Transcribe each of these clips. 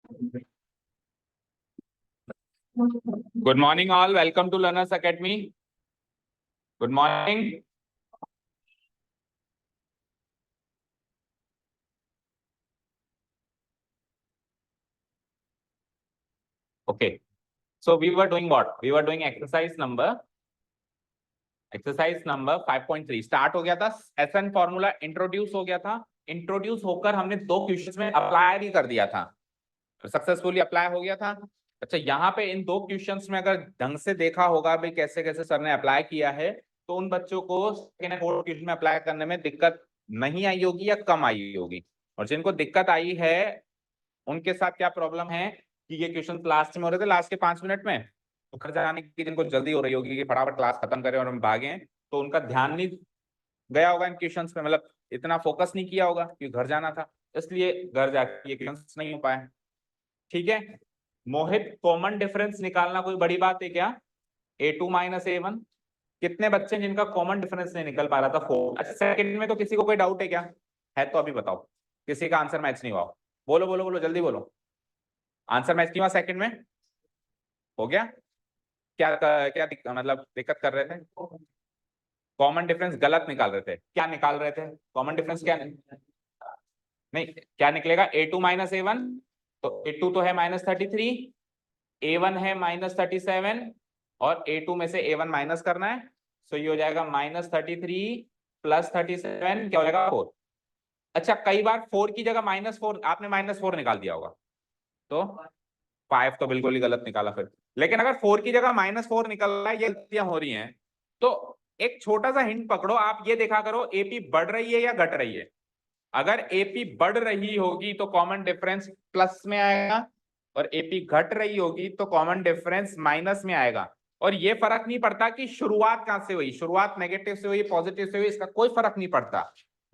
Good morning all. Welcome to Learners Academy. Good morning. Okay. So we were doing what? We were doing exercise number 5.3 start हो गया था। SN formula introduce हो गया था। Introduce होकर हमने 2 questions में अप्लाई भी कर दिया था, सक्सेसफुली अप्लाई हो गया था। अच्छा, यहाँ पे इन 2 क्वेश्चंस में अगर ढंग से देखा होगा भाई कैसे कैसे सर ने अप्लाई किया है, तो उन बच्चों को सेकंड एंड फोर्थ क्वेश्चन में अप्लाई करने में दिक्कत नहीं आई होगी या कम आई होगी। और जिनको दिक्कत आई है उनके साथ क्या प्रॉब्लम है कि ये क्वेश्चन लास्ट में हो रहे थे, लास्ट के 5 मिनट में, तो घर जाने की जिनको जल्दी हो रही होगी कि फटाफट क्लास खत्म करें और हम भागे, तो उनका ध्यान नहीं गया होगा इन क्वेश्चंस पे, मतलब इतना फोकस नहीं किया होगा क्योंकि घर जाना था, इसलिए घर जाके ये क्वेश्चंस नहीं हो पाए। ठीक है मोहित, कॉमन डिफरेंस निकालना कोई बड़ी बात है क्या? A2 minus A1। कितने बच्चे जिनका कॉमन डिफरेंस नहीं निकल पा रहा था? 4। अच्छा, सेकंड में तो किसी को कोई डाउट है क्या? है तो अभी बताओ, किसी का आंसर मैच नहीं हुआ? बोलो बोलो बोलो, जल्दी बोलो। आंसर मैच नहीं हुआ सेकंड में? हो गया? क्या क्या मतलब दिक्कत कर रहे थे? कॉमन डिफरेंस गलत निकाल रहे थे। क्या निकाल रहे थे? कॉमन डिफरेंस क्या नहीं, क्या निकलेगा? A2 माइनस A1, तो A2 तो है -33, A1 है -37, और A2 में से A1 माइनस करना है, सो ये हो जाएगा -33 + 37, क्या हो जाएगा? 4। अच्छा, कई बार 4 की जगह -4, आपने -4 निकाल दिया होगा, तो 5 तो बिल्कुल ही गलत निकाला फिर। लेकिन अगर 4 की जगह -4 निकल रहा है, ये गलतियां हो रही हैं, तो एक छोटा सा हिंट पकड़ो, आप ये देखा करो एपी बढ़ रही है या घट रही है। अगर एपी बढ़ रही होगी तो कॉमन डिफरेंस प्लस में आएगा, और एपी घट रही होगी तो कॉमन डिफरेंस माइनस में आएगा। और ये फर्क नहीं पड़ता कि शुरुआत कहां से हुई, शुरुआत नेगेटिव से हुई पॉजिटिव से हुई, इसका कोई फर्क नहीं पड़ता।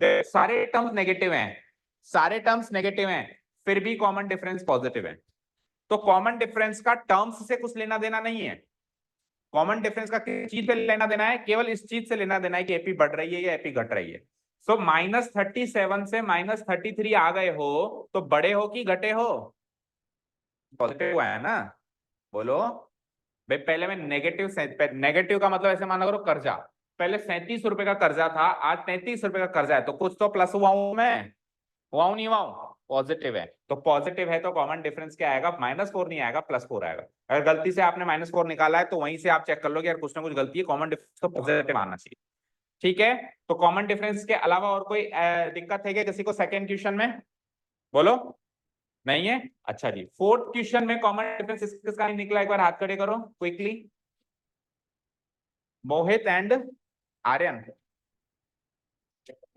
सारे टर्म्स नेगेटिव हैं, सारे टर्म्स नेगेटिव हैं, फिर भी कॉमन डिफरेंस पॉजिटिव है। तो कॉमन डिफरेंस का टर्म्स से कुछ लेना देना नहीं है। कॉमन डिफरेंस का किस चीज से लेना देना है? केवल इस चीज से लेना देना है कि एपी बढ़ रही है या एपी घट रही है। सो -37 से -33 आ गए हो तो बड़े हो कि घटे हो? पॉजिटिव हुआ है ना? बोलो भाई। पहले में नेगेटिव, नेगेटिव का मतलब ऐसे माना करो कर्जा, पहले 37 रुपए का कर्जा था, आज 33 रुपए का कर्जा है, तो कुछ तो प्लस हुआ हूं मैं, हुआ हूं नहीं हुआ हूं? पॉजिटिव है, तो पॉजिटिव है तो कॉमन डिफरेंस क्या आएगा? -4 नहीं आएगा, +4 आएगा। अगर गलती से आपने -4 निकाला है तो वहीं से आप चेक कर लो कि यार कुछ ना कुछ गलती है, कॉमन डिफरेंस तो पॉजिटिव आना चाहिए। ठीक है, तो कॉमन डिफरेंस के अलावा और कोई दिक्कत है क्या किसी को सेकेंड क्वेश्चन में? बोलो। नहीं है? अच्छा जी, फोर्थ क्वेश्चन में कॉमन डिफरेंस किसका निकला, एक बार हाथ खड़े करो क्विकली। मोहित एंड आर्यन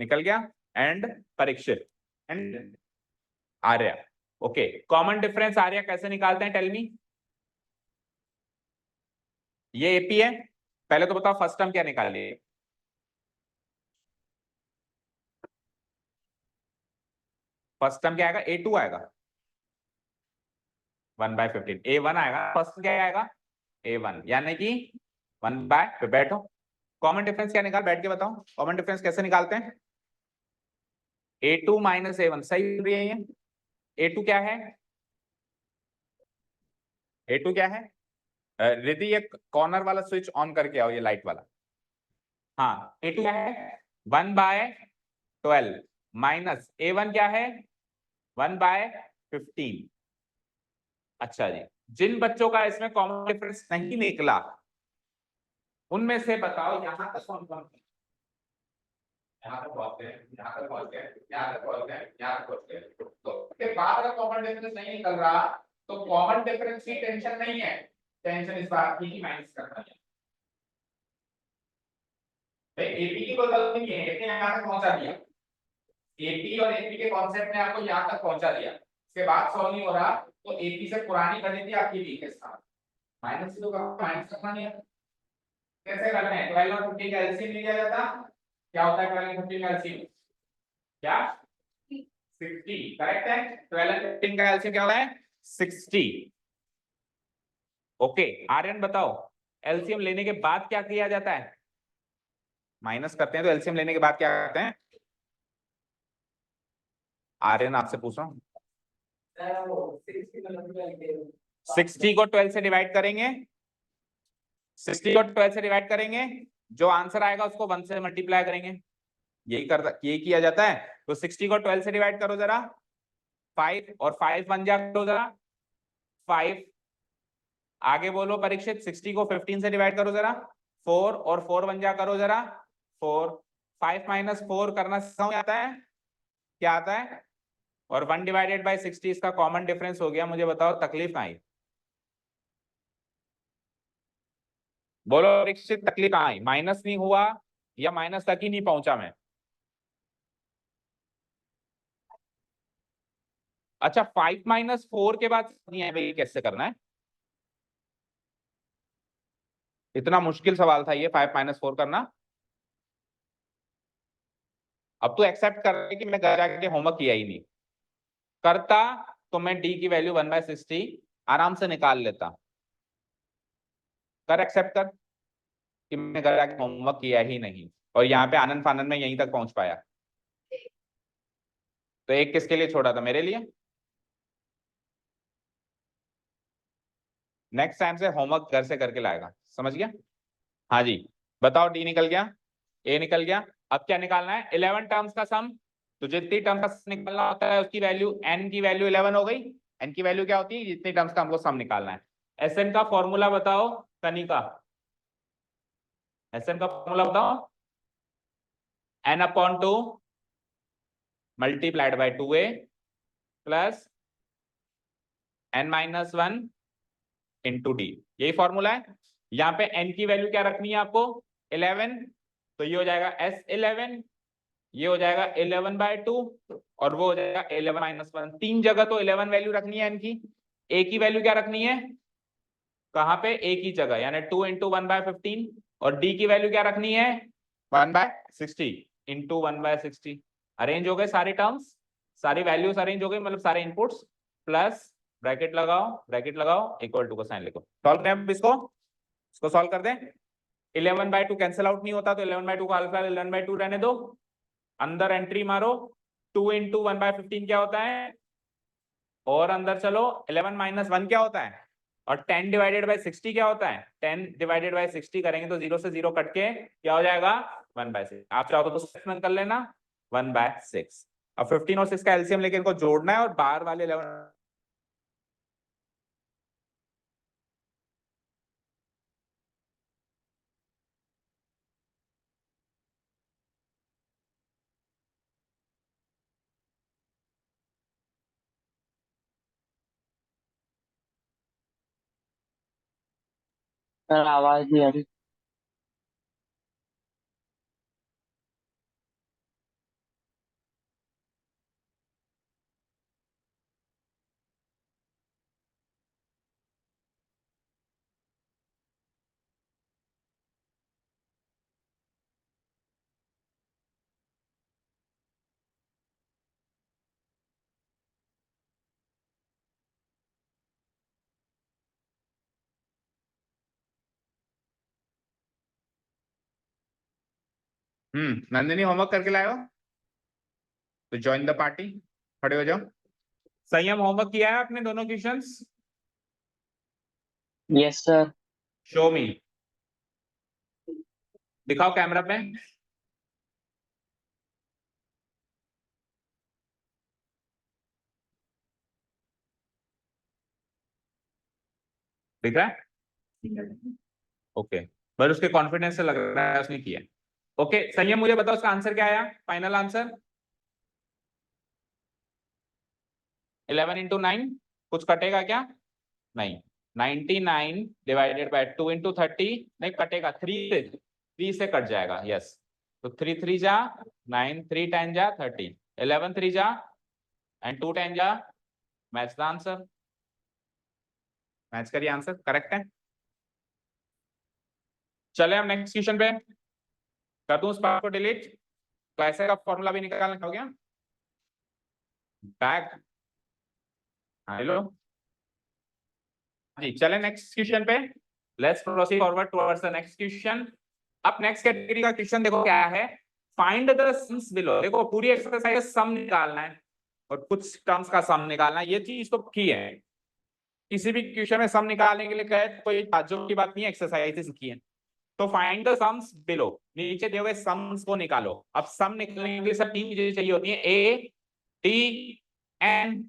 निकल गया, and Parikshit and Arya. Okay, common difference Arya कैसे निकालते हैं? Tell me. ये एपी है, पहले तो बताओ फर्स्ट टर्म क्या निकालिए। फर्स्ट टर्म क्या आएगा? A2 आएगा, 1/15। A1 आएगा, फर्स्ट क्या आएगा? A1, यानी कि 1/, बैठो। कॉमन डिफरेंस क्या निकाल, बैठ के बताओ कॉमन डिफरेंस कैसे निकालते हैं? A2 माइनस A1, सही है ये। A2 क्या है? A2 क्या है? रिद्धि, ये कॉर्नर वाला स्विच ऑन करके आओ, ये लाइट वाला। हाँ, A2 क्या है? 1/12 माइनस A1 क्या है? 1/15। अच्छा जी, जिन बच्चों का इसमें कॉमन डिफरेंस नहीं निकला उनमें से बताओ यहाँ तक कौन कौन? यहाँ तक पहुंच गए, यहाँ तक पहुंच गए, यहाँ तक पहुंच गए, यहाँ तक पहुंच गए। तो उसके बाद अगर कॉमन डिफरेंस नहीं निकल रहा तो कॉमन डिफरेंस की टेंशन नहीं है, टेंशन इस बात की कि माइनस करना है। भाई एपी की कोई गलती नहीं है, एपी ने यहाँ तक पहुंचा दिया, एपी और एपी के कॉन्सेप्ट ने आपको यहाँ तक पहुंचा दिया, इसके बाद सॉल्व नहीं हो रहा तो एपी से पुरानी गणित आपकी वीक है। माइनस से तो माइनस करना नहीं है, कैसे करना है? 12 और 15 का एलसीएम लिया जाता, क्या होता है 12 और 15 का एलसीएम? क्या? 60, करेक्ट है। 12 और 15 का एलसीएम क्या होता है? 60। ओके, आर्यन बताओ, एलसीएम लेने के बाद क्या किया जाता है? माइनस करते हैं, तो एलसीएम लेने के बाद क्या करते हैं? आर्यन आपसे पूछ रहा हूं। 60 को 12 से डिवाइड करेंगे, 60 को 12 से डिवाइड करेंगे, जो आंसर आएगा उसको 1 से मल्टीप्लाई करेंगे, यही किया जाता है। तो 60 को 12 से डिवाइड करो जरा, 5 और 5 1 जा करो जरा, 5। आगे बोलो परीक्षित, 60 को 15 से डिवाइड करो जरा, 4 और 4 1 जा करो जरा, 4। 5 माइनस 4 करना समझ आता है, क्या आता है? और 1 डिवाइडेड बाई 60 इसका कॉमन डिफरेंस हो गया। मुझे बताओ तकलीफ आई, बोलो परीक्षित तकलीफ आई? माइनस नहीं हुआ या माइनस तक ही नहीं पहुंचा मैं? अच्छा, 5 माइनस 4 के बाद नहीं है भाई, कैसे करना है? इतना मुश्किल सवाल था ये 5 माइनस 4 करना? अब तो एक्सेप्ट कर रहे कि मैं घर जाके होमवर्क किया ही नहीं। करता तो मैं डी की वैल्यू 1/60 आराम से निकाल लेता। कर एक्सेप्ट कर कि मैं घर जाके होमवर्क किया ही नहीं, और यहाँ पे आनंद फानंद में यहीं तक पहुंच पाया। तो एक किसके लिए छोड़ा था? मेरे लिए। नेक्स्ट टाइम से होमवर्क घर से करके लाएगा, समझ गया? हाँ जी, बताओ। डी निकल गया, ए निकल गया। अब क्या निकालना है? 11 टर्म्स का सम। तो जितनी टर्म्स का निकालना होता है उसकी वैल्यू, एन की वैल्यू 11 हो गई। एन की वैल्यू क्या होती है? जितनी टर्म्स का हमको सम निकालना है। एस एन का फॉर्मूला बताओ कनिका, एस एन का फॉर्मूला बताओ। N upon 2 multiplied by 2a plus n minus 1 into D, यही फॉर्मूला है। यहाँ पे एन की वैल्यू क्या रखनी है आपको? 11। तो ये हो जाएगा S11, ये हो जाएगा 11/2, और वो हो जाएगा 11-1। 3 जगह तो 11 वैल्यू रखनी है एन की। ए की वैल्यू क्या रखनी है? कहाँ पे? ए की जगह, यानी 2 इंटू 1/15। और डी की वैल्यू क्या रखनी है? 1/60 इंटू 1/60। अरेंज हो गए सारे टर्म्स, सारी वैल्यूज अरेंज हो गई, मतलब सारे इनपुट्स। प्लस ब्रैकेट लगाओ, ब्रैकेट लगाओ, इक्वल टू का साइन लिखो। सॉल्व करें इसको सॉल्व कर दें। 11/2 कैंसिल आउट नहीं होता, तो 11/2 को अल्फा 11/2 रहने दो। अंदर एंट्री मारो, 2 इंटू 1/15 क्या होता है? और अंदर चलो, 11 माइनस 1 क्या होता है? और 10 डिवाइडेड बाई 60 क्या होता है? 10 डिवाइडेड बाई 60 करेंगे तो 0 से 0 कट के क्या हो जाएगा? 1/6। आप चाहो तो 6 कर लेना, 1/6। अब 15 और 6 का एलसीएम लेके इनको जोड़ना है, और बाहर वाले 11 सर आवाज नहीं आ रही। नंदिनी होमवर्क करके लाए हो तो ज्वाइन द पार्टी, खड़े हो जाओ। संयम होमवर्क किया है आपने दोनों क्वेश्चंस? Yes sir. शो मी, दिखाओ कैमरा पे। दिख रहा है? ओके, पर उसके कॉन्फिडेंस से लग रहा है उसने किया। ओके संयम, मुझे बताओ उसका आंसर क्या आया? फाइनल आंसर 11 इंटू 9, कुछ कटेगा क्या? नहीं। 99 डिवाइडेड बाय 2 इंटू 30, नहीं कटेगा, 3 से कट जाएगा। यस, तो 3 3 जा 9, 3 10 जा 30, 11 3 जा एंड 2 10 जा। मैच द आंसर, मैच करिए, आंसर करेक्ट है। चले हम नेक्स्ट क्वेश्चन पे। कर दूं उस पार्ट को डिलीट? तो ऐसे का फॉर्मूला भी निकालना हो गया। बैक, हेलो जी, चले नेक्स्ट क्वेश्चन पे। Let's proceed forward towards the next question. अब नेक्स्ट कैटेगरी का क्वेश्चन देखो क्या है। Find the sums below. देखो पूरी एक्सरसाइज सम निकालना है। और कुछ टर्म्स का सम निकालना, ये चीज तो की है। किसी भी क्वेश्चन में सम निकालने के लिए कहे तो कोई ताज्जुब की बात नहीं है, एक्सरसाइजेस की है। तो फाइंड द सम्स बिलो, नीचे दिए हुए सम्स को निकालो। अब सम निकालने के लिए सब 3 चीजें चाहिए होती है, ए डी एन।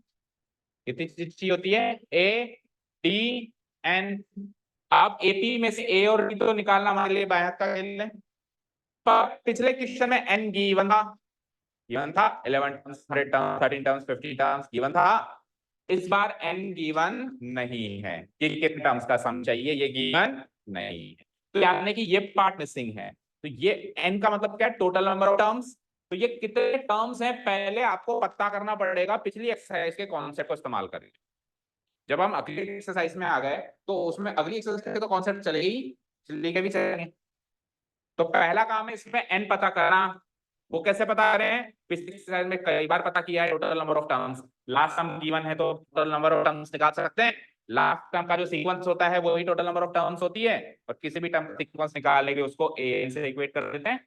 कितनी चीज चाहिए होती है, ए डी एन। आप एपी में से ए और डी तो निकालना हमारे लिए बाहर का खेल है। पिछले क्वेश्चन में एन गिवन था, 11 terms, 100 terms, 13 terms, 50 terms given था। इस बार एन गिवन नहीं है कि कितने टर्म्स का सम चाहिए, ये गिवन नहीं है। तो यानी कि ये पार्ट मिसिंग है। तो ये एन का मतलब क्या है, टोटल नंबर ऑफ टर्म्स। तो ये कितने टर्म्स हैं पहले आपको पता करना पड़ेगा पिछली एक्सरसाइज के कॉन्सेप्ट को इस्तेमाल करके। जब हम अगली एक्सरसाइज में आ गए तो उसमें अगली एक्सरसाइज के तो कॉन्सेप्ट चलेगी, लेके भी चलेंगे। तो पहला काम है इसमें एन पता करना। वो कैसे पता करें, पिछली एक्सरसाइज में कई बार पता किया है, total number of terms. Last term given है तो टोटल नंबर ऑफ टर्म्स निकाल सकते हैं। लास्ट टर्म का जो सीक्वेंस होता है वही टोटल नंबर ऑफ टर्म्स होती है, और किसी भी टर्म सीक्वेंस निकालने के उसको ए से इक्वेट कर देते हैं।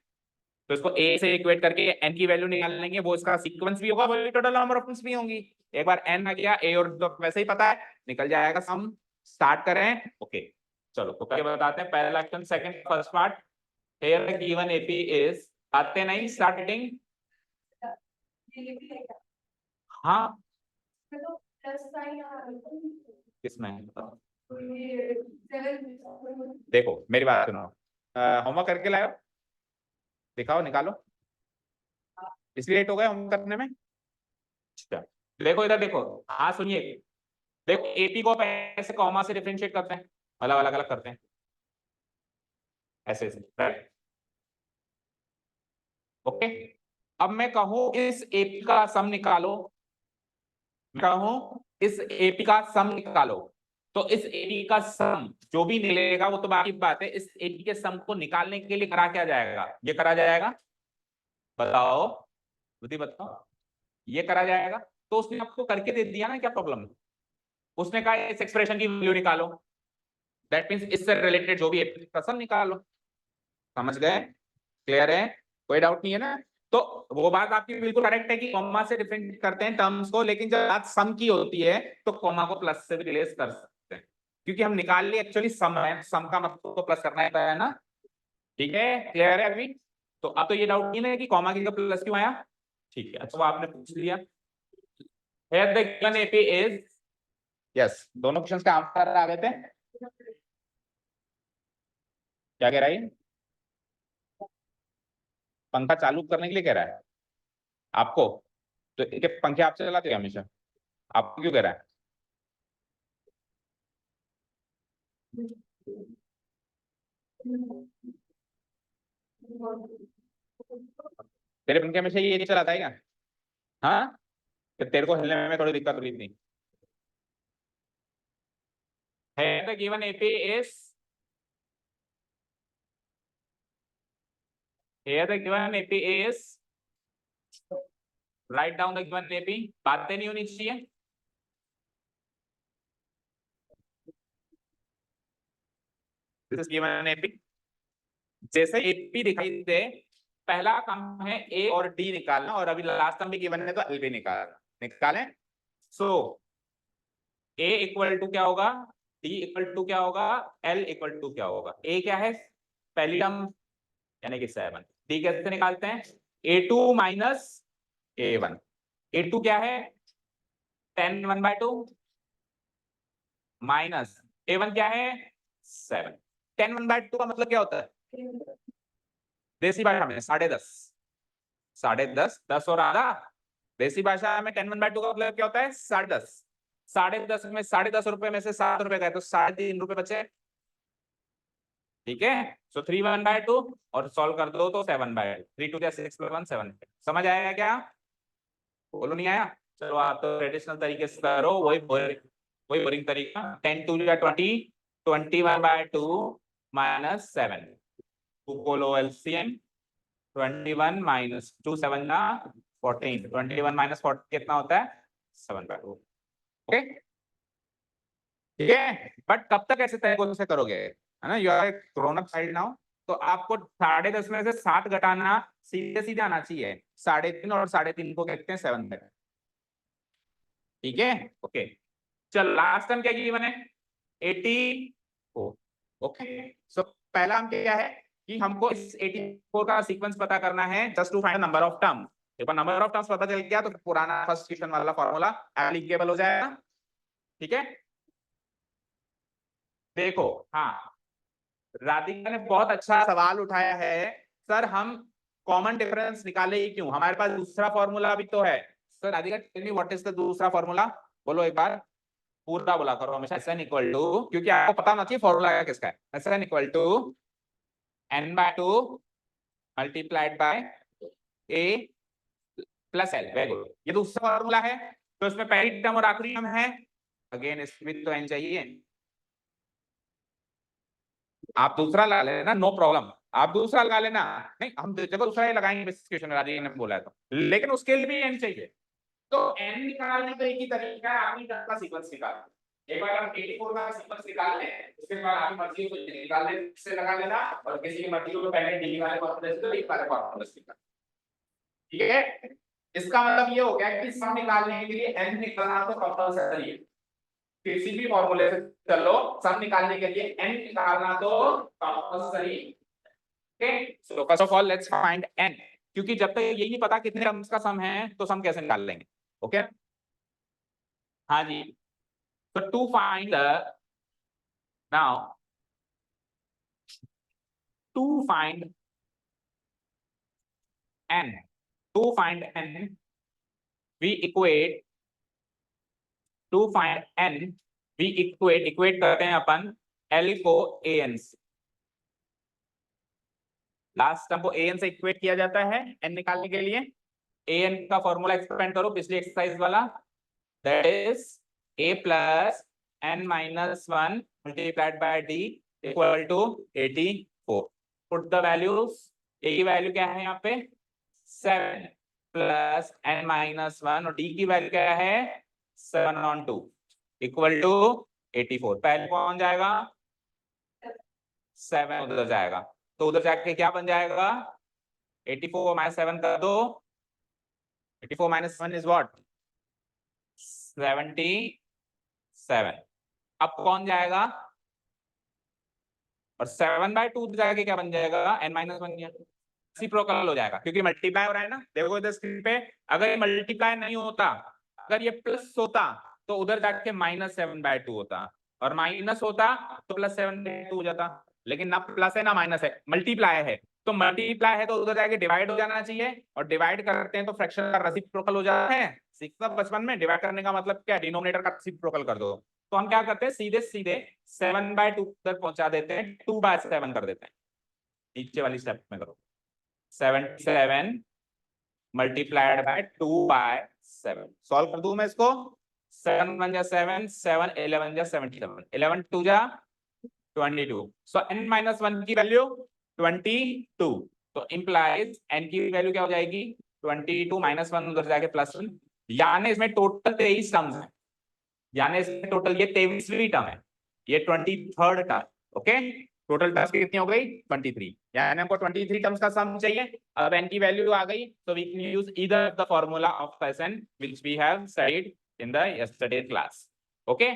तो इसको ए से इक्वेट करके एन की वैल्यू निकाल लेंगे, वो इसका सीक्वेंस भी होगा, वही टोटल नंबर ऑफ टर्म्स भी होंगी। एक बार एन आ गया, ए और तो वैसे ही पता है, निकल जाएगा सम। स्टार्ट करें, ओके। चलो तो क्या बताते हैं, पहला question, second first part. Here the given AP is, आते नहीं स्टार्टिंग। हाँ किसमें, देखो मेरी बात सुनो, होमवर्क करके लाओ, दिखाओ निकालो। इसलिए लेट हो गए होमवर्क करने में। अच्छा देखो इधर देखो, हाँ सुनिए, देखो एपी को ऐसे कॉमा से डिफरेंशिएट करते हैं, अलग अलग अलग करते हैं ऐसे राइट। ओके, अब मैं कहूं इस एपी का सम निकालो, मैं कहूं इस एपी का सम निकालो, तो इस एपी का सम जो भी निकलेगा वो तो बाकी बात है। इस एपी के सम को निकालने के लिए करा क्या जाएगा, ये करा जाएगा, बताओ बुद्धि बताओ, ये करा जाएगा। तो उसने आपको करके दे दिया ना, क्या प्रॉब्लम है। उसने कहा इस एक्सप्रेशन की वैल्यू निकालो, दैट मींस इससे रिलेटेड जो भी एपी का सम निकालो। समझ गए, क्लियर है, कोई डाउट नहीं है ना। तो वो बात आपकी बिल्कुल करेक्ट है कि कॉमा से डिफरेंशिएट करते हैं टर्म्स को, लेकिन जब बात सम की होती है तो कॉमा को प्लस से भी रिलेट कर सकते हैं, क्योंकि हम निकाल लिए एक्चुअली सम है, सम का मतलब तो प्लस करना है ना। ठीक है, क्लियर है अभी। तो अब तो ये डाउट नहीं है कि कॉमा की जगह प्लस क्यों आया। ठीक है, अच्छा वो आपने पूछ लिया। Here the given AP is, yes, दोनों क्वेश्चंस का आंसर आ गए थे। क्या कह रहा है, पंखा चालू करने के लिए कह रहा है आपको। तो इनके पंखे आप चलाते हैं हमेशा, आपको क्यों कह रहा है। तेरे पंखे हमेशा ये नहीं चलाता है क्या, हाँ, तो तेरे को हिलने में थोड़ी दिक्कत हुई थी। है the given AP is, here the given AP is, write down the given AP, बातें नहीं होनी चाहिए। This is given AP, जैसे AP दिखाई दे पहला काम है ए और डी निकालना, और अभी लास्ट टाइम भी गिवन है तो एल भी निकालना, निकालें। सो ए इक्वल टू क्या होगा, डी इक्वल टू क्या होगा, एल इक्वल टू क्या होगा। ए क्या है, पहली टर्म यानी कि 7। डी कैसे निकालते हैं, A2 माइनस A1। A2 क्या है 10 1/2 माइनस A1 क्या है 7। 10 1/2 का मतलब क्या होता है, देसी भाषा में 10.5, 10.5, 10 और आधा। देसी भाषा में 10 1/2 का मतलब क्या होता है 10.5। 10.5 में 10.5 रुपए में से 7 रुपए गए तो 3.5 रुपए बचे। ठीक है, सो 3 1/2 और सॉल्व कर दो तो 7/2, 3 2 6 1 7। समझ आएगा क्या, बोलो नहीं आया। चलो आप तो ट्रेडिशनल तरीके से करो, वही बोरिंग तरीका। 10 2 20, 21/2 माइनस 7, टू को लो एलसीएम, 21 माइनस 2 7 ना 14, 21 माइनस 14 कितना होता है 7/2। ओके ठीक है, बट कब तक ऐसे तरीकों से करोगे, है ना, you are grown up side now. तो आपको 10.5 में से 7 घटाना सीधे सीधे आना चाहिए। 3.5 और 3.5 को कहते हैं 7। ठीक है, ओके। चल लास्ट टाइम क्या किया मैंने 84। ओके, सो पहला हम क्या है कि हमको इस 84 का सीक्वेंस पता करना है just to find number of term. एक बार नंबर ऑफ टर्म्स पता चल गया तो पुराना फर्स्ट क्वेश्चन वाला फॉर्मूला एप्लीकेबल हो जाएगा। ठीक है, देखो हाँ, राधिका ने बहुत अच्छा सवाल उठाया है, सर हम कॉमन डिफरेंस निकाले ही क्यों, हमारे पास दूसरा फॉर्मूला भी तो है। Sir Radhika tell me what is the दूसरा फॉर्मूला, बोलो एक बार, पूरा बोला करो हमेशा। एस एन इक्वल टू, क्योंकि आपको पता होना चाहिए फॉर्मूला किसका है। S n equal to n/2 multiplied by a plus l। Very good, ये दूसरा फॉर्मूला है। तो इसमें पहली टर्म और आखिरी टर्म है, अगेन इसमें तो n चाहिए, आप दूसरा लगा लेना, नो प्रॉब्लम, आप दूसरा लगा लेना। नहीं हम देखो दूसरा ही लगाएंगे बेसिस क्वेश्चन राजी ने बोला है तो, लेकिन उसके लिए भी n चाहिए। तो n निकालने का एक ही तरीका है, आखिरी टर्म का सीक्वेंस निकालना। एक बार हम 84 का सीक्वेंस निकाल लें, उसके बाद आपकी मर्जी को निकालने से लगा लेना, और किसी की मर्जी को पहले डी वाले फॉर्मूले से तो एक वाले फॉर्मूले से निकाल। ठीक है, इसका मतलब ये हो गया कि सम निकालने के लिए n निकालना तो कंपल्सरी है, किसी भी फॉर्मूले से चलो सम निकालने के लिए n निकालना तो compulsory. Okay, so first of all let's find n, क्योंकि जब तक यही नहीं पता कितने टर्म्स का सम है तो सम कैसे निकाल लेंगे। ओके हाँ जी, so to find the now to find n we equate equate करते हैं अपन l को an से, लास्ट टर्म को an से इक्वेट किया जाता है n निकालने के लिए। an का फॉर्मूला एक्सपेंड करो पिछली एक्सरसाइज वाला, that is a plus n minus 1 multiplied by d equal to 84। Put the values, a की वैल्यू क्या है यहाँ पे 7 प्लस n माइनस 1 और d की वैल्यू क्या है 7/2 इक्वल टू 84। पहले कौन जाएगा 7 उधर जाएगा, तो उधर जाके क्या बन जाएगा 84 माइनस 7 कर दो, 84 माइनस 1 इज व्हाट 77। अब कौन जाएगा, और 7/2 जाके क्या बन जाएगा n माइनस 1 रेसिप्रोकल हो जाएगा, क्योंकि मल्टीप्लाई हो रहा है ना। देखो इधर स्क्रीन पे, अगर ये मल्टीप्लाई नहीं होता, अगर ये प्लस होता तो उधर जाके -7/2 होता, और माइनस होता तो +7/2 हो जाता, लेकिन ना प्लस है ना माइनस है, मल्टीप्लाई है। तो मल्टीप्लाई है तो उधर जाके डिवाइड हो जाना चाहिए, और डिवाइड करते हैं तो फ्रैक्शन का रेसिप्रोकल हो जाता है। सीखा बचपन में, डिवाइड करने का मतलब क्या, डिनोमिनेटर का रेसिप्रोकल कर दो। तो हम क्या करते हैं, सीधे सीधे 7/2 तक पहुंचा देते हैं, 2/7 कर देते हैं। नीचे वाली स्टेप में करो, 77 मल्टीप्लाइड बाय 2/7। सॉल्व कर दूं मैं इसको, 7 1 जा 7, 7 11 जा 77, 11 2 जा 22। सो n माइनस 1 की वैल्यू 22, तो इंप्लाइज n की वैल्यू क्या हो जाएगी 22 माइनस 1 उधर जाके +1, यानी इसमें टोटल 23 टर्म्स है, यानी इसमें टोटल ये 23वीं टर्म है, ये 23rd term. Okay, total terms कितनी हो गई 23, यानी हमको 23 टर्म्स का सम चाहिए। अब n की वैल्यू आ गई, so we can use either the formula of Sn which we have studied in the yesterday class. Okay,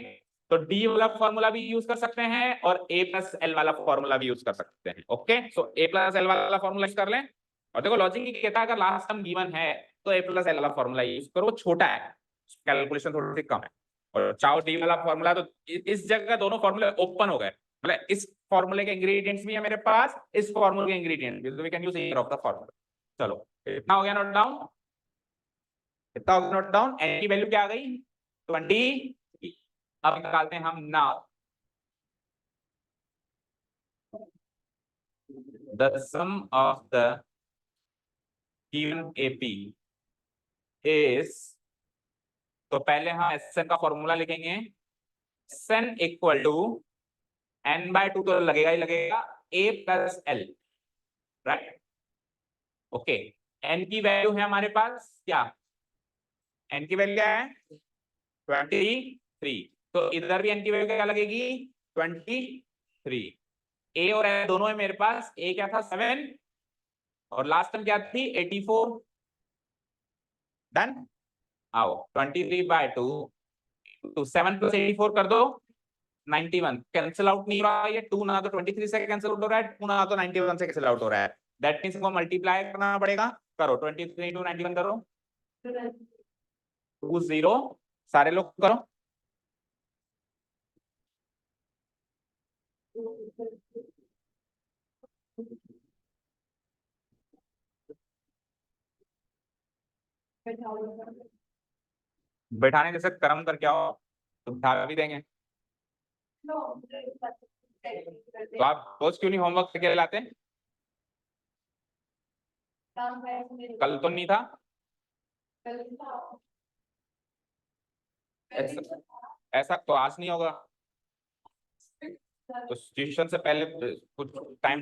तो d वाला फॉर्मूला भी यूज कर सकते हैं और a प्लस l वाला फॉर्मूला भी यूज कर सकते हैं। Okay, so a plus l वाला फॉर्मूला यूज कर लें, और देखो लॉजिक ये कहता है अगर लास्ट टर्म गिवन है तो a प्लस l वाला फॉर्मूला यूज करो, छोटा है, कैलकुलेशन थोड़ी सी कम है। और चाहो डी वाला फॉर्मूला, तो इस जगह दोनों फॉर्मूले ओपन हो गए, मतलब इस फॉर्मूले के इंग्रेडिएंट्स भी है मेरे पास, इस फॉर्मूले के इंग्रेडिएंट भी, तो we can use year of the formula. चलो इतना हो गया नोट डाउन, इतना हो गया नोट डाउन। एन की वैल्यू क्या आ गई 20। अब निकालते हैं हम now the sum of the given AP is, तो पहले हम एसएन का फॉर्मूला लिखेंगे, एसएन इक्वल टू n/2 तो लगेगा ही लगेगा a plus l, right. Okay, n की वैल्यू है हमारे पास क्या, n की वैल्यू क्या है 23, तो इधर भी n की वैल्यू क्या लगेगी 23। a और l दोनों है मेरे पास, a क्या था 7 और लास्ट टर्म क्या थी 84। डन, आओ 23/2 92 7 + 84 कर दो 91 कैंसिल आउट नहीं हो रहा है, ये 2 ना तो 23 से कैंसिल आउट हो रहा है, 2 ना तो 91 से कैंसिल आउट हो रहा है। दैट मींस को मल्टीप्लाई करना पड़ेगा। करो 23 * 91 करो 20 सारे लोग करो। बैठाने जैसे कर्म करके आओ तो बिठा भी देंगे। तो आप रोज क्यों नहीं होमवर्क करके लाते? कल तो नहीं था। ऐसा तो आज नहीं होगा, तो ट्यूशन से पहले कुछ टाइम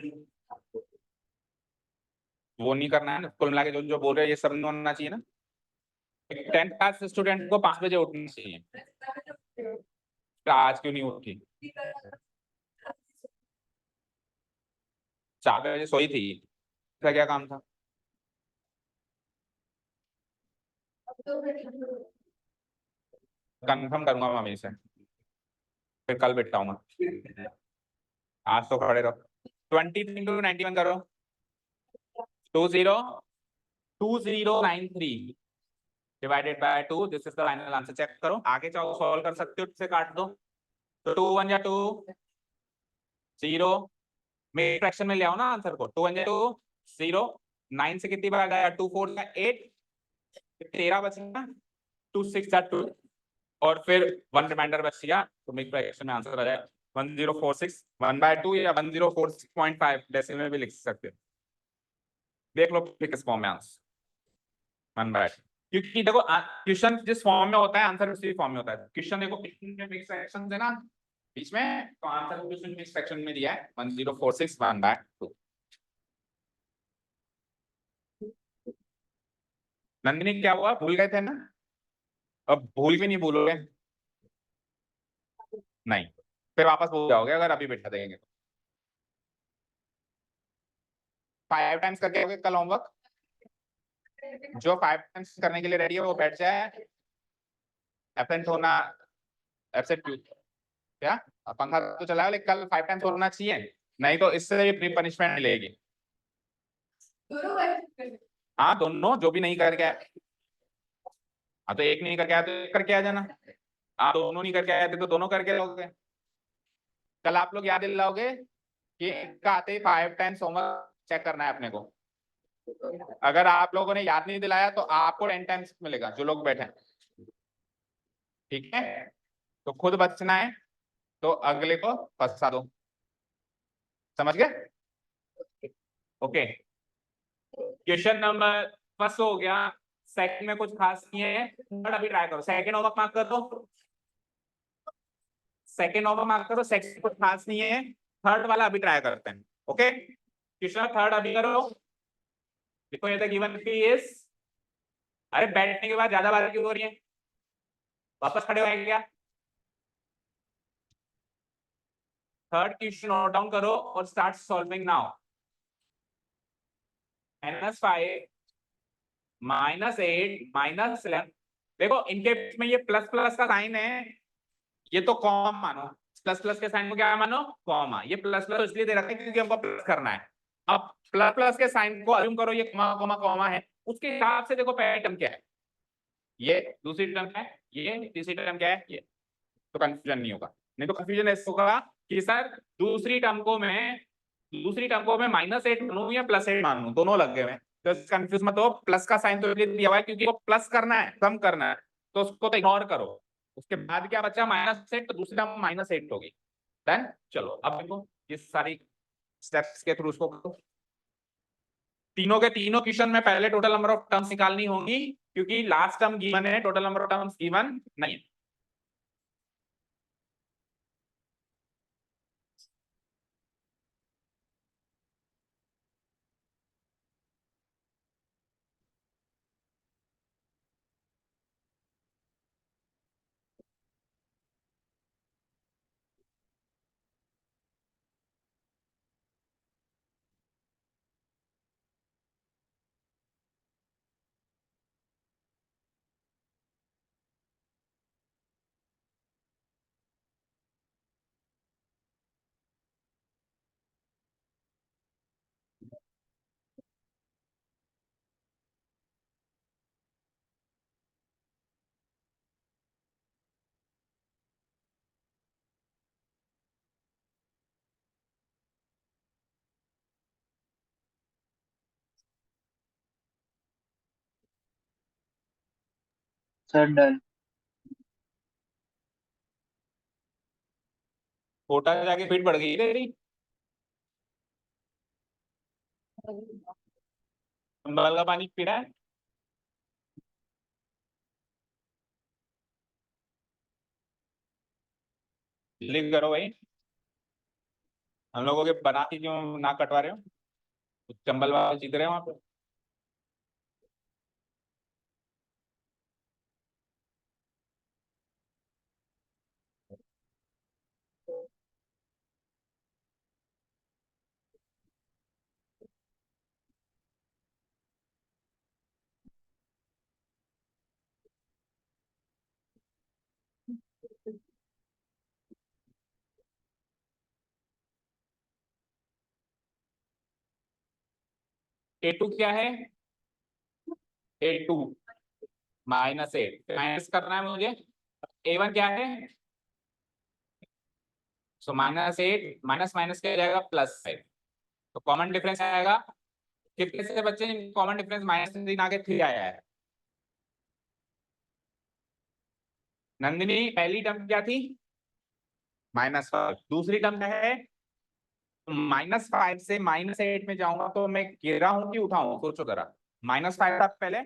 वो नहीं करना है ना, कुल मिला के जो जो बोल रहे हैं ये सब नहीं होना चाहिए ना। 10th क्लास स्टूडेंट को 5 बजे उठना चाहिए, तो आज क्यों नहीं उठी? 4 बजे सोई थी, इसका क्या काम था? कंफर्म करूंगा मम्मी से, फिर कल बिठाऊंगा। आज तो खड़े रहो। 23 * 91 करो 2093 divided by 2, this is the final answer. Check करो, आगे चाहो सॉल्व कर सकते हो, से काट दो। तो 2 * 1 = 2 0 मेरे फ्रैक्शन में ले आओ ना आंसर को। 2 * 1 = 2 0 9 से कितनी बार गया? 2 4 = 8 13 बचेगा 2 6 = 2 और फिर 1 रिमाइंडर बच गया, तो मेरे फ्रैक्शन में आंसर आ जाएगा 1046 1/2 या 1046.5 डेसिमल में भी लिख सकते हो। देख लो किस फॉर्म में आंसर 1/2, क्योंकि देखो क्वेश्चन जिस फॉर्म में होता है आंसर उसी फॉर्म में होता है। क्वेश्चन देखो मिक्स फ्रैक्शन है ना बीच में, तो आंसर क्वेश्चन मिक्स फ्रैक्शन में दिया है 1046 1/2। नंदिनी क्या हुआ, भूल गए थे ना? अब भूल भी नहीं भूलोगे? नहीं, फिर वापस भूल जाओगे अगर अभी बैठा देंगे तो। 5 टाइम्स करके आओगे कल होमवर्क। जो 5 टाइम्स करने के लिए रेडी है वो बैठ जाए। एब्सेंट होना, एब्सेंट क्या? अब पंखा तो चलाओ, लेकिन कल 5 टाइम्स होना चाहिए, नहीं तो इससे भी पनिशमेंट मिलेगी। हाँ दोनों, जो भी नहीं करके आए। हाँ तो एक नहीं करके आया तो एक करके आ जाना। आप दोनों नहीं करके आए थे तो दोनों करके लोगे। कल आप लोग याद दिलाओगे कि इनका आते ही 5 टाइम्स होमवर्क चेक करना है अपने को। अगर आप लोगों ने याद नहीं दिलाया तो आपको 10 टाइम्स मिलेगा जो लोग बैठे हैं। ठीक है, तो खुद बचना है तो अगले को फंसा दो। समझ गए? ओके, क्वेश्चन नंबर फर्स्ट हो गया। सेकंड में कुछ खास नहीं है, थर्ड अभी ट्राई करो। सेकंड होमवर्क मार्क कर दो, सेकंड होमवर्क मार्क करो। सेकंड कुछ खास नहीं है, थर्ड वाला अभी ट्राई करते हैं। ओके, क्वेश्चन थर्ड अभी करो। देखो ये गिवन इज, अरे बैठने के बाद ज्यादा बात क्यों हो रही है? वापस खड़े हो क्या? थर्ड क्वेश्चन नोट डाउन करो और स्टार्ट सॉल्विंग नाउ। -5 -8 -11, देखो इनके बीच में ये प्लस प्लस का साइन है, ये तो कॉमा मानो। प्लस प्लस के साइन को क्या मानो? कॉमा। ये प्लस प्लस इसलिए दे रखा है क्योंकि हमको प्लस करना है। अब प्लस प्लस के साइन को अज्यूम करो ये कॉमा कॉमा कॉमा है, उसके हिसाब से देखो पहली टर्म क्या है, ये दूसरी टर्म क्या है, ये तीसरी टर्म क्या है, ये। तो कंफ्यूजन नहीं होगा। नहीं तो कंफ्यूजन ऐसा होगा कि सर दूसरी टर्म को मैं -8 मानूं या +8 मानूं, दोनों लग गए हैं। तो कंफ्यूज मत हो, प्लस का साइन तो इसलिए दिया हुआ है क्योंकि वो प्लस करना है, कम करना है, तो उसको तो इग्नोर करो। उसके बाद क्या बचा? -8, तो दूसरी टर्म -8 होगी। देन चलो अब देखो ये सारी स्टेप्स के थ्रू उसको करो। तीनों के तीनों क्वेश्चन में पहले टोटल नंबर ऑफ टर्म्स निकालनी होगी, क्योंकि लास्ट टर्म गिवन है, total number of terms given नहीं है। Sir done. छोटा जाके स्पीड बढ़ गई तेरी। कंबल का पानी पी रहा है। जल्दी करो भाई। हम लोगों के बनाती क्यों नाक कटवा रहे हो? कुछ चंबल वाले जीत रहे हैं वहां पे। A2 क्या है? A2 -8 माइनस करना है मुझे। A1 क्या है? सो -8 माइनस माइनस क्या जाएगा +5। तो कॉमन डिफरेंस आएगा। कितने से बच्चे कॉमन डिफरेंस -3 आगे 3 आया है? नंदिनी पहली टर्म क्या थी? -5। दूसरी टर्म क्या है? -5 से -8 में जाऊंगा तो मैं गिरा हूं कि उठाऊं? सोचो जरा। -5 था पहले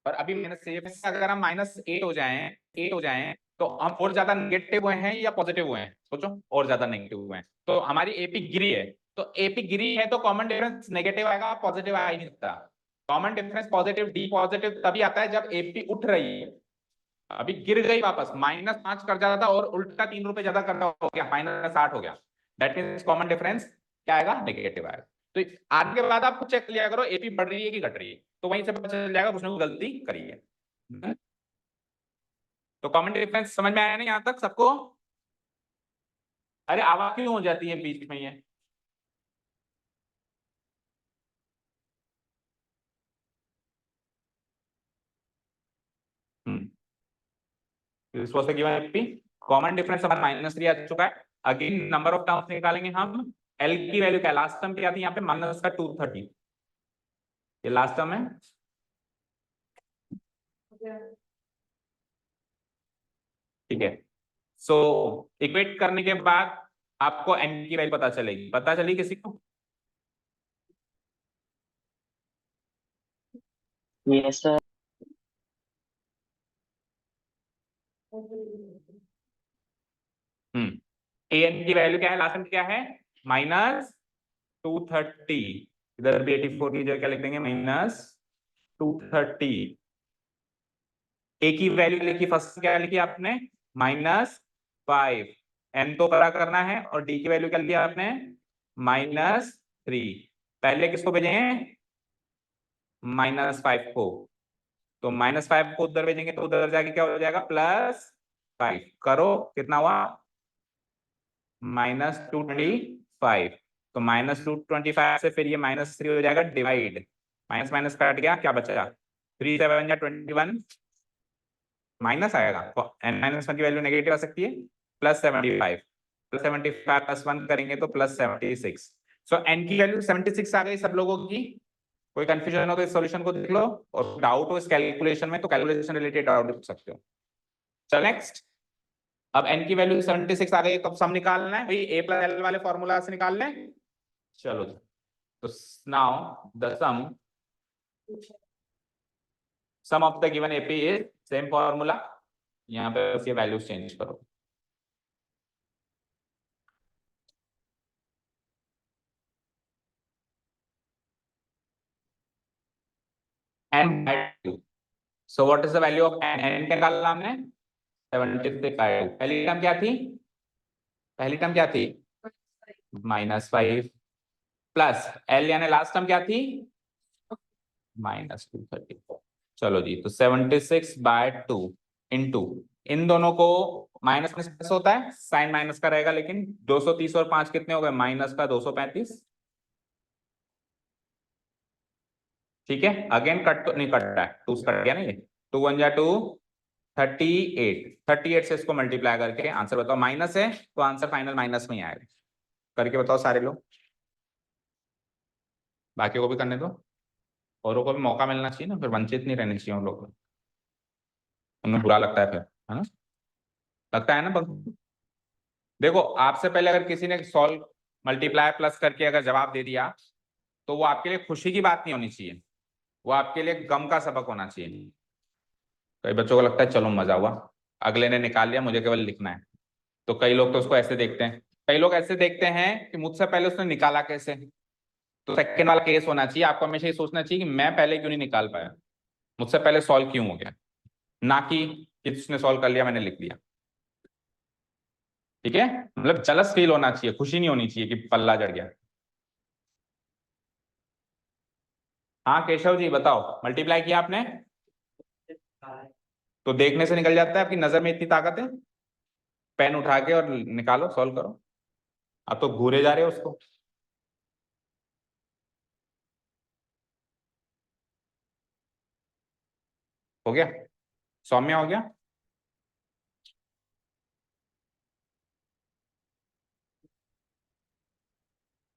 और अभी -6 अगर हम -8 हो जाएं, 8 हो जाएं तो हम और ज्यादा नेगेटिव हुए हैं या पॉजिटिव हुए हैं? सोचो, और ज्यादा नेगेटिव हुए हैं तो हमारी एपी गिरी है। तो एपी गिरी है तो कॉमन डिफरेंस नेगेटिव आएगा, पॉजिटिव आ ही नहीं सकता। Common difference positive D positive तभी आता है जब एपी उठ रही है। अभी गिर गई वापस, -5 कर जाता और उल्टा 3 रुपए ज्यादा करना हो गया, -8 हो गया। दैट मीन्स कॉमन डिफरेंस क्या आएगा? नेगेटिव आएगा। तो आज के बाद आप खुद चेक लिया करो एपी बढ़ रही है कि घट रही है, तो वहीं से पता चल जाएगा उसने कोई गलती करी है। तो कॉमन डिफरेंस समझ में आया ना यहाँ तक सबको? अरे आवाज क्यों हो जाती है बीच में ये? This was the given AP. Common difference हमारा -3 आ चुका है। अगेन नंबर ऑफ टर्म्स निकालेंगे हम। एल की वैल्यू क्या? लास्ट टर्म क्या थी यहाँ पे? -230। ये लास्ट टर्म है। ठीक है। सो इक्वेट करने के बाद आपको एन की वैल्यू पता चलेगी। पता चली किसी को? Yes sir. ए एन की वैल्यू क्या है? लास्ट में क्या है? -230। इधर भी 84 की जगह क्या लिख देंगे? -230। ए की वैल्यू लिखी, फर्स्ट क्या लिखी आपने? -5। एन तो पता करना है और डी की वैल्यू क्या लिखी आपने? -3। पहले किसको भेजे हैं? -5 को। तो -5 को उधर भेजेंगे तो उधर जाके क्या हो जाएगा? +5। करो कितना हुआ? -225। तो -225 से फिर ये -3 हो जाएगा डिवाइड। माइनस माइनस काट गया, क्या बचा? 3 7 या 21 माइनस आएगा तो -1 की वैल्यू नेगेटिव आ सकती है। +75 +75 +1 करेंगे तो +76। सो एन की वैल्यू 76 आ गई सब लोगों की। कोई कंफ्यूजन हो तो इस सॉल्यूशन को देख लो, और डाउट हो इस कैलकुलेशन में तो कैलकुलेशन रिलेटेड डाउट पूछ सकते हो। चलो नेक्स्ट। अब एन की वैल्यू 76 आ गई, कब सम निकालना है भाई? A+L वाले फॉर्मूला से निकाल लें। चलो तो now the sum of the given AP is same formula. यहाँ पे बस ये वैल्यूज चेंज करो। n/2। So what is the value of n? n क्या निकाला हमने? 76/2। पहली टर्म क्या थी? पहली टर्म क्या थी? -5 प्लस L यानी लास्ट टर्म क्या थी? -230। चलो जी, तो 76/2 इंटू, इन दोनों को माइनस में प्लस होता है, साइन माइनस का रहेगा, लेकिन 230 और 5 कितने हो गए? माइनस का 235। ठीक है, अगेन कट तो नहीं कट रहा है, 2 कट गया ना ये। 2 1 जा 2, 38। 38 से इसको मल्टीप्लाई करके आंसर बताओ। माइनस है तो आंसर फाइनल माइनस में ही आएगा। करके बताओ सारे लोग। बाकियों को भी करने दो, औरों को भी मौका मिलना चाहिए ना, फिर वंचित नहीं रहने चाहिए उन लोग को। उन्हें बुरा लगता है फिर, है ना, लगता है ना बंक। देखो आपसे पहले अगर किसी ने सॉल्व मल्टीप्लाई प्लस करके अगर जवाब दे दिया तो वो आपके लिए खुशी की बात नहीं होनी चाहिए, वो आपके लिए गम का सबक होना चाहिए। कई बच्चों को लगता है चलो मजा हुआ, अगले ने निकाल लिया, मुझे केवल लिखना है। तो कई लोग तो उसको ऐसे देखते हैं, कई लोग ऐसे देखते हैं कि मुझसे पहले उसने निकाला कैसे। तो सेकंड वाला केस होना चाहिए, आपको हमेशा ये सोचना चाहिए कि मैं पहले क्यों नहीं निकाल पाया, मुझसे पहले सॉल्व क्यों हो गया, ना कि किसने सॉल्व कर लिया मैंने लिख लिया। ठीक है, मतलब जलस फील होना चाहिए, खुशी नहीं होनी चाहिए कि पल्ला जड़ गया। हाँ केशव जी बताओ, मल्टीप्लाई किया आपने तो देखने से निकल जाता है, आपकी नजर में इतनी ताकत है, पेन उठा के और निकालो सॉल्व करो। आप तो घूरे जा रहे हो उसको। हो गया, सौम्या हो गया।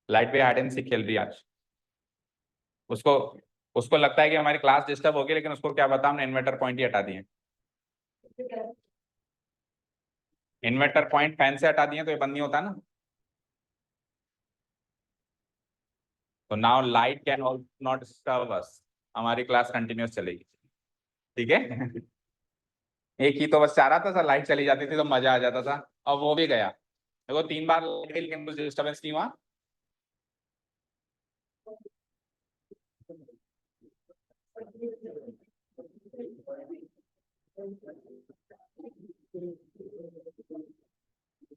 लाइट पे हाइड एंड सीक खेल रही है आज। उसको उसको लगता है कि हमारी क्लास डिस्टर्ब होगी, लेकिन उसको क्या पता हमने इन्वर्टर पॉइंट ही हटा दिए। इन्वर्टर पॉइंट फैन से हटा दिए तो ये बंद नहीं होता ना। तो now light can not disturb us, हमारी क्लास कंटिन्यूस चलेगी। ठीक है। एक ही तो बस चाह रहा था सर, लाइट चली जाती थी तो मजा आ जाता था, और वो भी गया। देखो 3 बार लाइट गई लेकिन कुछ डिस्टर्बेंस नहीं हुआ।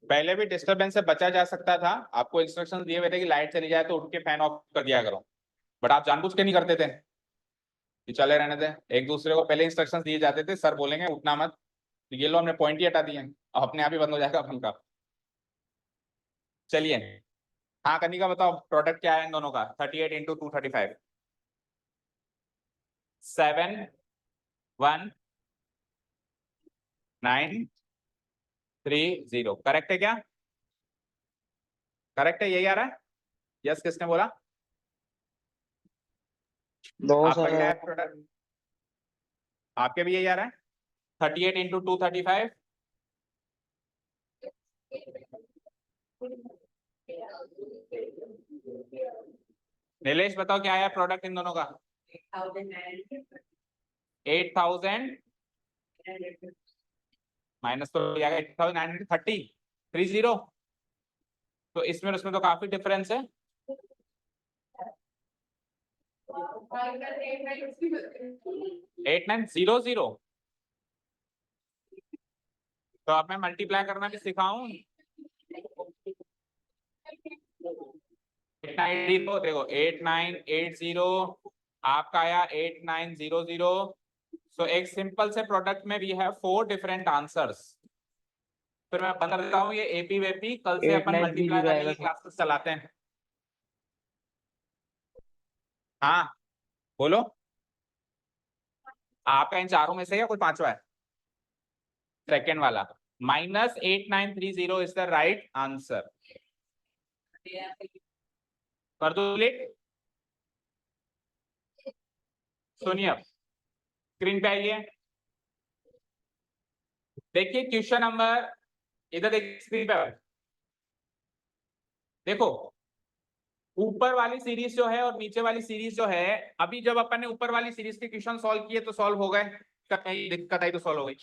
पहले भी डिस्टरबेंस से बचा जा सकता था, आपको इंस्ट्रक्शंस दिए हुए थे कि लाइट चली जाए तो उठ के फैन ऑफ कर दिया करो, बट आप जानबूझ के नहीं करते थे कि चले रहने दे। एक दूसरे को पहले इंस्ट्रक्शंस दिए जाते थे, सर बोलेंगे उठना मत, तो ये लो हमने पॉइंट ही हटा दिए, अब अपने आप ही बंद हो जाएगा पंखा। चलिए, हाँ कनिका बताओ प्रोडक्ट क्या है इन दोनों का, 38 × 235। 71930 करेक्ट है क्या? करेक्ट है, यही आ रहा है। यस किसने बोला? दो आपका क्या है सर। प्रोडक्ट? आपके भी यही आ रहा है, 38 × 235। नीलेश बताओ क्या आया प्रोडक्ट इन दोनों का? 8000 माइनस तो 8930 तो इसमें उसमें तो काफी डिफरेंस है। 8900। तो अब मैं मल्टीप्लाई करना भी सिखाऊं? 8980 देखो 8980 आपका आया 8900। सो एक सिंपल से प्रोडक्ट में वी हैव 4 डिफरेंट आंसर्स। फिर मैं बता देता हूँ ये एपी वेपी कल से अपन मल्टीप्लाई 8930 करने आएगा की सर। क्लासेस चलाते हैं। हाँ बोलो, आपका इन चारों में से या कोई पांचवा है? सेकेंड वाला, -8930 इज द राइट आंसर। कर दो क्लिक, सुनिए अब स्क्रीन पे आइए, देखिए क्वेश्चन नंबर, इधर देखिए स्क्रीन पे। देखो ऊपर वाली सीरीज जो है और नीचे वाली सीरीज जो है, अभी जब अपन ने ऊपर वाली सीरीज के क्वेश्चन सॉल्व किए तो सॉल्व हो गए, दिक्कत आई तो सॉल्व हो गई।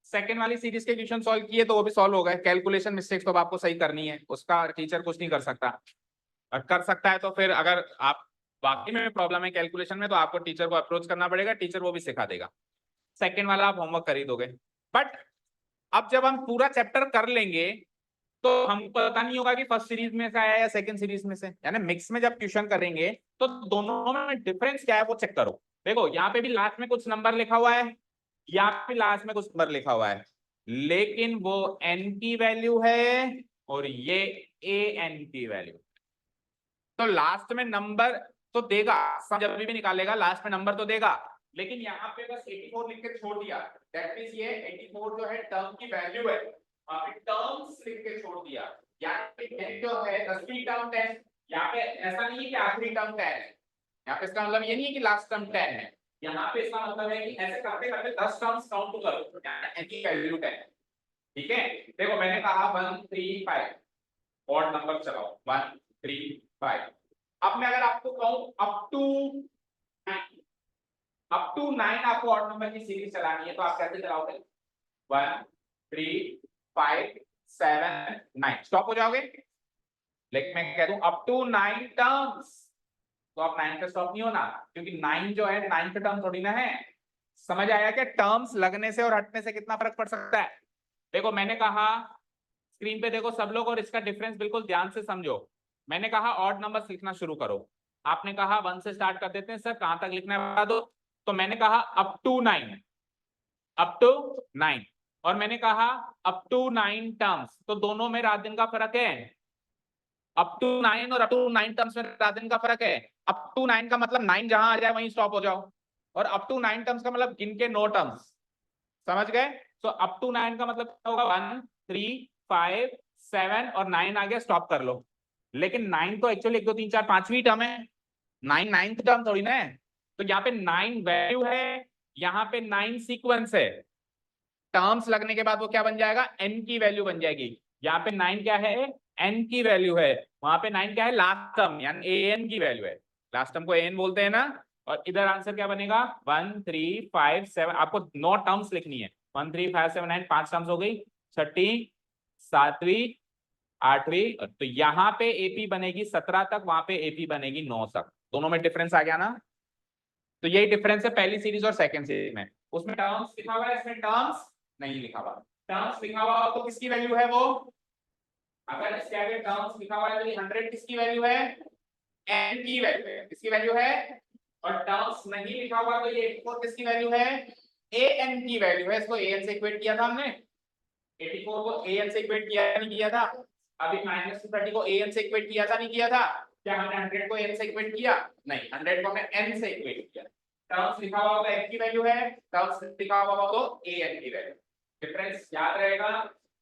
सेकंड वाली सीरीज के क्वेश्चन सॉल्व किए तो वो भी सॉल्व हो गए। कैलकुलेशन मिस्टेक्स तो आपको सही करनी है, उसका टीचर कुछ नहीं कर सकता, और कर सकता है तो फिर अगर आप वाकई में प्रॉब्लम है कैलकुलेशन में तो आपको टीचर को अप्रोच करना पड़ेगा, टीचर वो भी सिखा देगा। सेकंड वाला आप होमवर्क कर ही दोगे। बट अब जब हम पूरा चैप्टर कर लेंगे तो हमको पता नहीं होगा कि फर्स्ट सीरीज में से आया या सेकंड सीरीज में से, यानी मिक्स में जब क्वेश्चन करेंगे तो दोनों में डिफरेंस क्या है वो चेक करो। देखो यहाँ पे भी लास्ट में कुछ नंबर लिखा हुआ है, यहाँ पे लास्ट में कुछ नंबर लिखा हुआ है, लेकिन वो n की वैल्यू है और ये an की वैल्यू। तो लास्ट में नंबर तो देगा, जब भी निकालेगा लास्ट में नंबर तो देगा, लेकिन यहाँ पे बस 84 लिख के छोड़ दिया, दैट मींस ये 84 जो है टर्म की वैल्यू है, वहां पे टर्म्स लिख के छोड़ दिया। यहाँ पे 10 जो है 10वीं टर्म 10, यहाँ पे ऐसा नहीं है कि आखिरी टर्म 10 है, यहाँ पे इसका मतलब ये नहीं है कि लास्ट टर्म 10 है, यहाँ पे इसका मतलब है कि ऐसे करते करते 10 टर्म्स काउंट करो, n की वैल्यू 10, ठीक है। देखो मैंने कहा 1 3 5, ऑड नंबर चलाओ 1 3 5। अब मैं अगर आपको कहूं अप टू 9 आपको ऑड नंबर की सीरीज चलानी है, तो आप कैसे चलाओगे? 1 3 5 7 9, स्टॉप हो जाओगे। लेकिन मैं कह दूं अप टू 9 टर्म्स, तो आप 9 पे स्टॉप नहीं होना, क्योंकि 9 जो है 9th टर्म थोड़ी ना है। समझ आया कि टर्म्स लगने से और हटने से कितना फर्क पड़ सकता है? देखो मैंने कहा, स्क्रीन पे देखो सब लोग, और इसका डिफरेंस बिल्कुल ध्यान से समझो। मैंने कहा ऑड नंबर्स लिखना शुरू करो, आपने कहा 1 से स्टार्ट कर देते हैं सर, कहां तक लिखना है बता दो। तो मैंने कहा अप टू 9, अप टू 9, और मैंने कहा अप टू 9 टर्म्स, तो दोनों में रात दिन का फर्क है। अप टू 9 और अप टू 9 टर्म्स में रात दिन का फर्क है। अप टू 9 का मतलब 9 जहां आ जाए वहीं स्टॉप हो जाओ, और अप टू 9 टर्म्स का मतलब गिन के 9 टर्म्स। समझ गए? तो अप टू 9 का मतलब क्या होगा? 1 3 5 7 और 9 आ गया, स्टॉप कर लो। लेकिन 9 तो एक्चुअली 1 2 3 4 5वीं टर्म है, 9 9th टर्म थोड़ी ना है। तो यहाँ पे 9 वैल्यू है, यहाँ पे 9 सीक्वेंस है। टर्म्स लगने के बाद वो क्या बन जाएगा? n की वैल्यू बन जाएगी। यहाँ पे 9 क्या है? n की वैल्यू है। वहां पे 9 क्या है? लास्ट टर्म, यानी an की वैल्यू है। लास्ट टर्म को an बोलते हैं ना। और इधर आंसर क्या बनेगा? 1 3 5 7। आपको 9 टर्म्स लिखनी है। 1 3 5 7 9, 5 टर्म्स हो गई। छठी, सातवीं, आठवीं, तो यहाँ पे एपी बनेगी 17 तक, वहां पे एपी बनेगी 9 तक। दोनों में डिफरेंस आ गया ना? तो यही डिफरेंस है पहली सीरीज और सेकंड सीरीज में। उसमें टर्म्स लिखा हुआ है, इसमें टर्म्स नहीं लिखा हुआ। टर्म्स लिखा हुआ तो किसकी वैल्यू है वो? अगर इसके आगे टर्म्स लिखा हुआ है तो ये 100 किसकी वैल्यू है? n की वैल्यू है। किसकी वैल्यू है? और टर्म्स नहीं लिखा हुआ तो ये 84 किसकी वैल्यू है? an की वैल्यू है। इसको an से इक्वेट किया था हमने, 84 को an से इक्वेट किया नहीं किया था? अभी -230 को an से इक्वेट किया था नहीं किया था? क्या हमने 100 को n से इक्वेट किया? नहीं, 100 को हमने n से इक्वेट किया। टर्म्स लिखा हुआ होगा n की वैल्यू है, टर्म्स लिखा हुआ होगा तो an की वैल्यू। डिफरेंस याद रहेगा।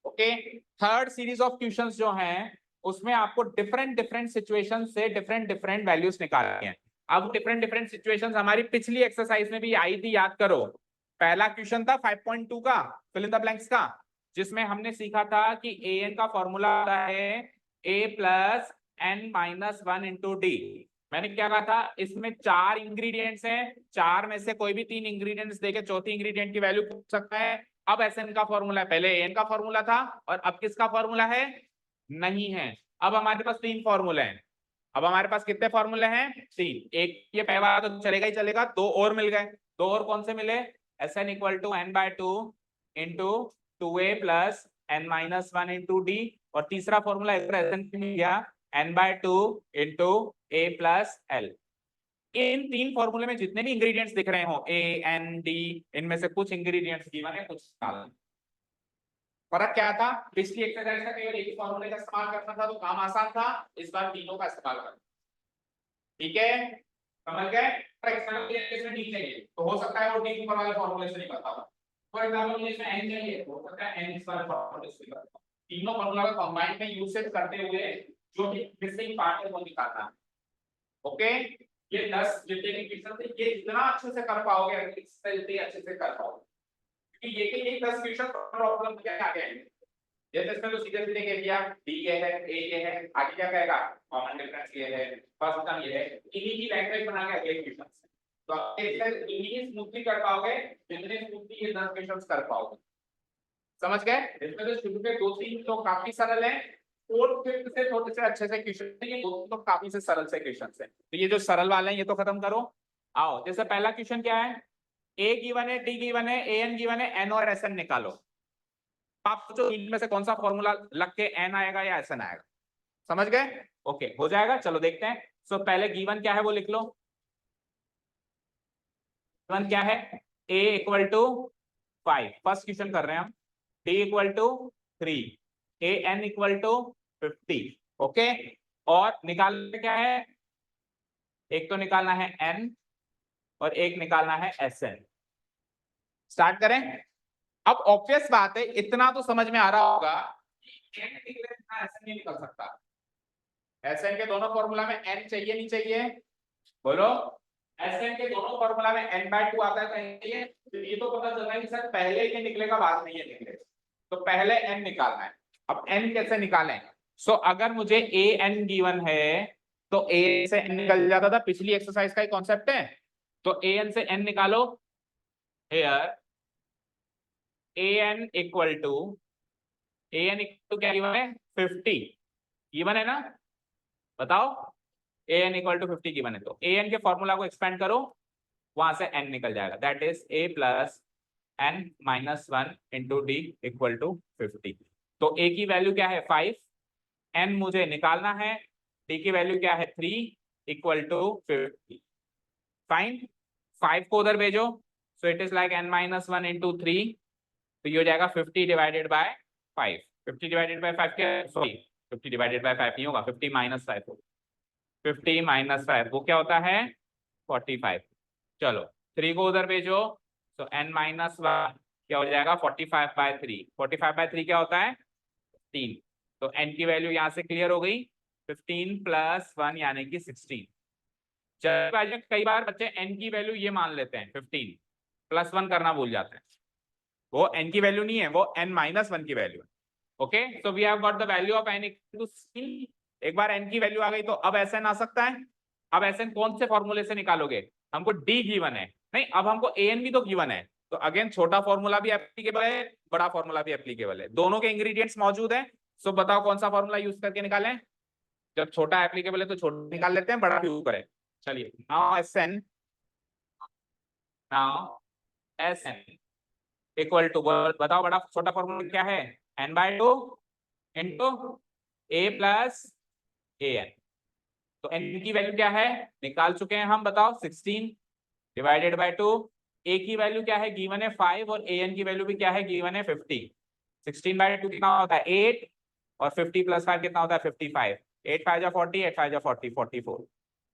Okay. Third series of questions जो हैं उसमें आपको डिफरेंट डिफरेंट सिचुएशन से डिफरेंट डिफरेंट वैल्यूज निकालनी है। अब डिफरेंट डिफरेंट सिचुएशंस हमारी पिछली एक्सरसाइज में भी आई थी, याद करो। पहला क्वेश्चन था 5.2 का, फिल इन द ब्लैंक्स का, जिसमें हमने सीखा था कि an का फॉर्मूला होता है a plus n minus 1 into D. मैंने क्या कहा था? इसमें 4 इंग्रेडिएंट्स हैं, 4 में से कोई भी 3 इंग्रेडिएंट्स देके चौथी इंग्रेडिएंट की वैल्यू पूछ सकता है। अब Sn का फॉर्मूला है, पहले an का फॉर्मूला था, और अब किसका फॉर्मूला है? नहीं है। अब हमारे पास 3 फॉर्मूले हैं। अब हमारे पास कितने फॉर्मूले हैं? 3। एक ये पहला तो चलेगा ही चलेगा, 2 और मिल गए। 2 और कौन से मिले? Sn equal to n/2 into 2a plus n minus 1 into D. और तीसरा फॉर्मूला Sn मिल गया n/2 इंटू a प्लस एल। इन 3 फॉर्मूले में जितने भी इंग्रेडिएंट्स दिख रहे हो ए एन डी, इनमें से कुछ इंग्रेडिएंट्स गिवन है, कुछ डालना। फर्क क्या था? पिछली एक्सरसाइज का केवल एक ही फॉर्मूले का इस्तेमाल करना था तो काम आसान था, इस बार तीनों का इस्तेमाल करना। ठीक है, समझ गए? फॉर एग्जांपल इसमें डी चाहिए तो हो सकता है वो डी ऊपर वाले फॉर्मूले से निकलता हो। फॉर एग्जांपल इसमें एन चाहिए तो हो सकता है एन इस वाले फॉर्मूले से निकलता हो। तीनों फॉर्मूला का कंबाइन में यूसेज करते हुए जो भी मिसिंग पार्ट है वो निकालना है। ओके, ये 10 जितने भी क्वेश्चन थे, ये जितना अच्छे से कर पाओगे, इससे जितने अच्छे से कर पाओगे, क्योंकि ये के 10 क्वेश्चन प्रॉब्लम क्या आ गए हैं। जैसे इसमें तो सीधे सीधे कह दिया डी ये है, ए ये है, आगे क्या कहेगा? कॉमन डिफरेंस ये है, फर्स्ट टर्म ये है। इन्हीं की लैंग्वेज बना के अगले क्वेश्चन से तो आप इससे इन्हीं स्मूथली कर पाओगे जितने स्मूथली ये 10 क्वेश्चंस कर पाओगे। समझ गए? इसमें तो शुरू के 2-3 तो काफी सरल है, 4th 5th से थोड़े से अच्छे से क्वेश्चन है, ये 2 तो काफी से सरल से क्वेश्चन है। तो ये जो सरल वाले हैं ये तो खत्म करो। आओ, जैसे पहला क्वेश्चन क्या है? ए गिवन है, डी गिवन है, एन गिवन है, एन और एसएन निकालो। आप सोचो इनमें से कौन सा फॉर्मूला लग के एन आएगा या एसएन आएगा? समझ गए? ओके, हो जाएगा। चलो देखते हैं। सो पहले गिवन क्या है वो लिख लो। गिवन क्या है? a equal to 5, first question कर रहे हैं हम। d equal to 3, a n equal to 50। Okay, और निकालना क्या है? एक तो निकालना है n और एक निकालना है sn। स्टार्ट करें। अब ऑब्वियस बात है, इतना तो समझ में आ रहा होगा कि n निकले ना sn नहीं निकल सकता। sn के दोनों फॉर्मूला में n चाहिए नहीं चाहिए? बोलो, Sn के दोनों फॉर्मूला में n/2 आता है कहीं ये, तो ये तो पता चल रहा है कि सर पहले ये निकलेगा बाद में ये निकलेगा, तो पहले n निकालना है। अब n कैसे निकालें? सो अगर मुझे an गिवन है तो a से n निकल जाता था, पिछली एक्सरसाइज का ही कॉन्सेप्ट है। तो an से n निकालो, हियर an इक्वल टू क्या गिवन है? 50 गिवन है ना, बताओ। an इक्वल टू 50 गिवन है, तो an के फॉर्मूला को एक्सपेंड करो, वहां से n निकल जाएगा, that is a plus n minus 1 into D equal to 50। तो a की वैल्यू क्या है? 5, n मुझे निकालना है, d की वैल्यू क्या है? 3 इक्वल टू 50। फाइन, 5 को उधर भेजो, so it is like n minus 1 into 3, तो ये हो जाएगा 50 डिवाइडेड बाय 5। 50 डिवाइडेड बाय 5 क्या? सॉरी 50 डिवाइडेड बाय 5 नहीं होगा, 50 माइनस 5 होगा। 50 माइनस 5 वो क्या होता है? 45। चलो 3 को उधर भेजो, तो n माइनस 1 क्या हो जाएगा? 45/3। 45/3 क्या होता है? 3। तो n की वैल्यू यहाँ से क्लियर हो गई, 15 प्लस 1 यानी कि 16। चलो कई बार बच्चे n की वैल्यू ये मान लेते हैं 15, प्लस 1 करना भूल जाते हैं, वो n की वैल्यू नहीं है, वो n माइनस 1 की वैल्यू है। Okay, so we have got the value of n equal to 16। एक बार n की वैल्यू आ गई तो अब Sn आ सकता है। अब Sn कौन से फॉर्मूले से निकालोगे? हमको d गिवन है, नहीं अब हमको an भी तो गिवन है, तो अगेन छोटा फॉर्मूला भी एप्लीकेबल है, बड़ा फॉर्मूला भी एप्लीकेबल है, दोनों के इंग्रेडिएंट्स मौजूद है। सो बताओ कौन सा फॉर्मूला यूज करके निकालें? जब छोटा एप्लीकेबल है तो छोटा निकाल लेते हैं, बड़ा भी यूज करें। चलिए नाउ Sn इक्वल टू, बताओ बड़ा छोटा फॉर्मूला क्या है? n/2 इंटू a प्लस an। तो n की वैल्यू क्या है? निकाल चुके हैं हम, बताओ 16 डिवाइडेड बाय 2। a की वैल्यू क्या है? गिवन है 5, और an की वैल्यू भी क्या है? गिवन है 50। 16/2 कितना होता है? 8, और 50 प्लस 5 कितना होता है? 55। 8 5 जा 40, 8 5 जा 40, 44,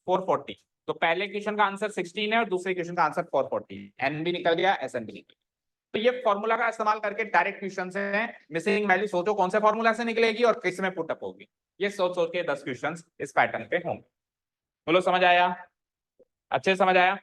440। तो पहले क्वेश्चन का आंसर 16 है और दूसरे क्वेश्चन का आंसर 440। n भी निकल गया, Sn भी निकल गया। तो ये फॉर्मूला का इस्तेमाल करके डायरेक्ट क्वेश्चन से मिसिंग वैल्यू सोचो कौन से फॉर्मूला से निकलेगी और किस में पुट अप होगी। ये सोच सोच के 10 क्वेश्चंस इस पैटर्न पे होंगे। बोलो समझ आया? अच्छे से समझ आया?